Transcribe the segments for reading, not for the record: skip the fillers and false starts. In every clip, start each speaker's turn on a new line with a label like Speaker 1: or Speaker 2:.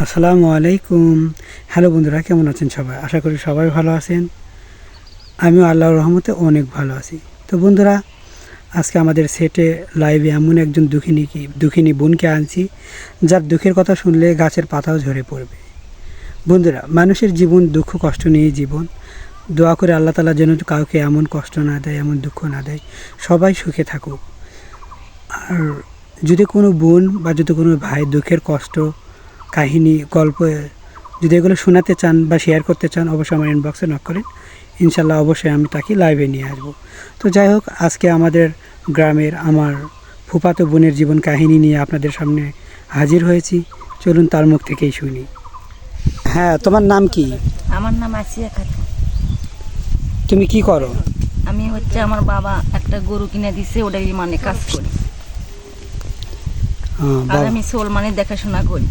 Speaker 1: আসসালামু আলাইকুম। হ্যালো বন্ধুরা, কেমন আছেন সবাই? আশা করি সবাই ভালো আছেন। আমিও আল্লাহর রহমতে অনেক ভালো আছি। তো বন্ধুরা, আজকে আমাদের সেটে লাইভে এমন একজন দুঃখিনী বোনকে আনছি, যার দুঃখের কথা শুনলে গাছের পাতাও ঝরে পড়বে। বন্ধুরা, মানুষের জীবন দুঃখ কষ্ট নিয়েই জীবন। দোয়া করে আল্লাহ তাআলা যেন কাউকে এমন কষ্ট না দেয়, এমন দুঃখ না দেয়, সবাই সুখে থাকুক। আর যদি কোনো বোন বা যদি কোনো ভাই দুঃখের কষ্ট, কাহিনী, গল্প যদি এগুলো শোনাতে চান বা শেয়ার করতে চান, অবশ্যই আমার ইনবক্সে নক করেন। ইনশাল্লাহ অবশ্যই আমি তাকে লাইভে নিয়ে আসবো। তো যাই হোক, আজকে আমাদের গ্রামের আমার ফুফাতো বোনের জীবন কাহিনী নিয়ে আপনাদের সামনে হাজির হয়েছি। চলুন তার মুখ থেকেই শুনি। হ্যাঁ, তোমার নাম কি?
Speaker 2: আমার নাম আসিয়া খাতুন।
Speaker 1: তুমি কি করো?
Speaker 2: আমি আমার বাবা একটা গরু কিনে দিছে, ওটাই মানে কাজ করি। আর আমি সোল মানে দেখাশোনা করি।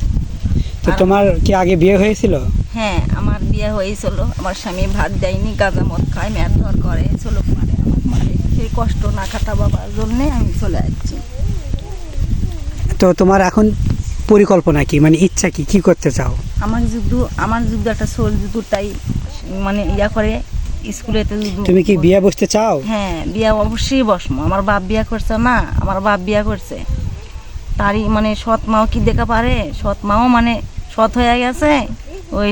Speaker 1: তো তোমার কি আগে বিয়ে হয়েছিল?
Speaker 2: হ্যাঁ, আমার বিয়ে হয়েছিল। আমার স্বামী ভাত দেয়নি, গাঁজা মদ খায়, মারধর করে, চলক মারে, আমার মারে। সেই কষ্ট না কাটা বাবার জন্যে আমি চলে যাচ্ছি।
Speaker 1: তো তোমার এখন পরিকল্পনা কি, মানে ইচ্ছা কি, কি করতে চাও?
Speaker 2: আমার যুদ্ধ একটা সোল যুদ্ধটাই মানে ইয়া করে স্কুলেতে।
Speaker 1: তুমি কি বিয়ে বসতে চাও?
Speaker 2: হ্যাঁ, বিয়ে অবশ্যই বসমো। আমার বাপ বিয়ে করছে না, আমার বাপ বিয়ে করছে। তারই মানে সৎ মাও কি দেখা পারে? সৎ মাও মানে সৎ হয়ে গেছে, ওই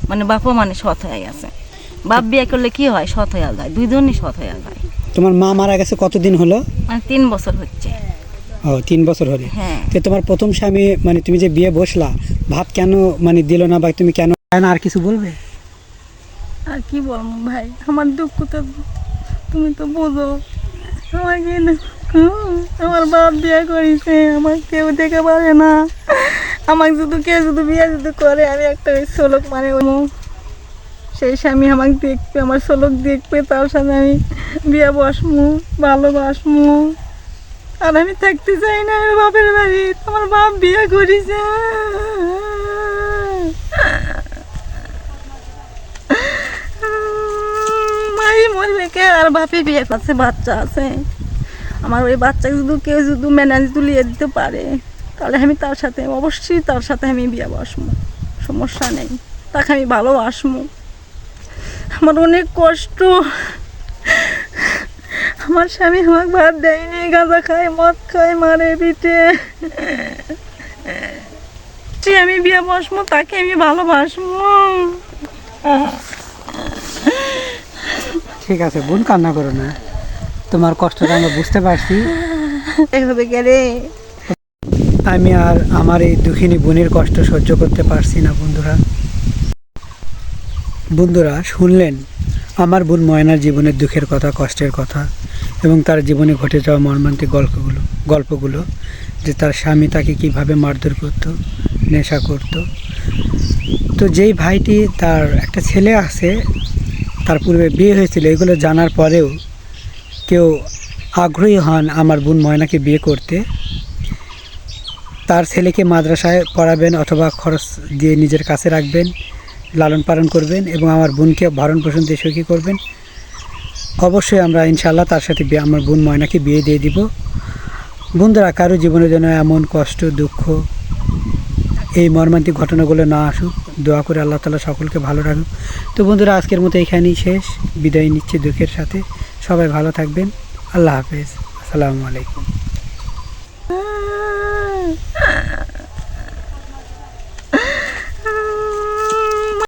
Speaker 2: মানে বাপও মানে সৎ হয়ে গেছে। বাপ বিয়ে করলে কি হয়? সৎ হয়ে যায়, দুইজনই সৎ হয়ে যায়।
Speaker 1: তোমার মা মারা গেছে কতদিন হলো?
Speaker 2: মানে 3 বছর হচ্ছে।
Speaker 1: ও, 3 বছর হলে।
Speaker 2: হ্যাঁ।
Speaker 1: তো তোমার প্রথম স্বামী মানে তুমি যে বিয়ে বসলা, ভাত কেন মানে দিল না, বা তুমি কেন না, আর কিছু বলবে?
Speaker 2: আর কি বলবো ভাই, আমার দুঃখ তো তুমি তো বোঝো। আমাকে আমার বাপ বিয়ে করেছে, আমার কেউ দেখে পারে না। আমাকে কেউ বিয়ে করে, আমি একটা শোলক মানে সেই স্বামী আমাকে দেখবে, আমার শোলক দেখবে, তার সাথে আমি বিয়ে বসমু, ভালোবাসমু। আর আমি থাকতে চাই না আমার বাপের বাড়ি। আমার বাপ বিয়ে করেছে। মাই মরলে কে, আর বাপে বিয়ে করছে, বাচ্চা আছে। আমার ওই বাচ্চাকে কেউ ম্যানেজ তুলিয়ে দিতে পারে, তাহলে আমি তার সাথে অবশ্যই আমি বিয়ে বসমু, সমস্যা নেই। তাকে আমি ভালোবাসমু। আমার অনেক কষ্ট। আমার স্বামী আমাকে ভাত দেয়নি, গাঁজা খায়, মদ খায়, মারে পিঠে। আমি বিয়ে বসমু, তাকে আমি ভালোবাসমু।
Speaker 1: ঠিক আছে বোন, কান্না করো না, তোমার কষ্টটা আমরা বুঝতে পারছি।
Speaker 2: এভাবে গেলে
Speaker 1: আমি আর আমার এই দুঃখিনী বোনের কষ্ট সহ্য করতে পারছি না। বন্ধুরা শুনলেন আমার বোন ময়নার জীবনের দুঃখের কথা, কষ্টের কথা, এবং তার জীবনে ঘটে যাওয়া মর্মান্তিক গল্পগুলো, যে তার স্বামী তাকে কিভাবে মারধর করতো, নেশা করতো। তো যেই ভাইটি, তার একটা ছেলে আছে, তার পূর্বে বিয়ে হয়েছিল, এগুলো জানার পরেও কেউ আগ্রহী হন আমার বোন ময়নাকে বিয়ে করতে। তার ছেলেকে মাদ্রাসায় পড়াবেন অথবা খরচ দিয়ে নিজের কাছে রাখবেন, লালন পালন করবেন, এবং আমার বোনকে ভরণ পোষণ দিয়ে সুখী করবেন। অবশ্যই আমরা ইনশাআল্লাহ তার সাথে আমার বোন ময়নাকে বিয়ে দিয়ে দিব। বন্ধুরা, কারো জীবনের জন্য এমন কষ্ট, দুঃখ, এই মর্মান্তিক ঘটনাগুলো না আসুক, দোয়া করে আল্লাহ তাআলা সকলকে ভালো রাখুক। তো বন্ধুরা, আজকের মতো এখানেই শেষ, বিদায় নিচ্ছে দুঃখের সাথে। সবাই ভালো থাকবেন। আল্লাহ হাফেজ। আসসালামু আলাইকুম।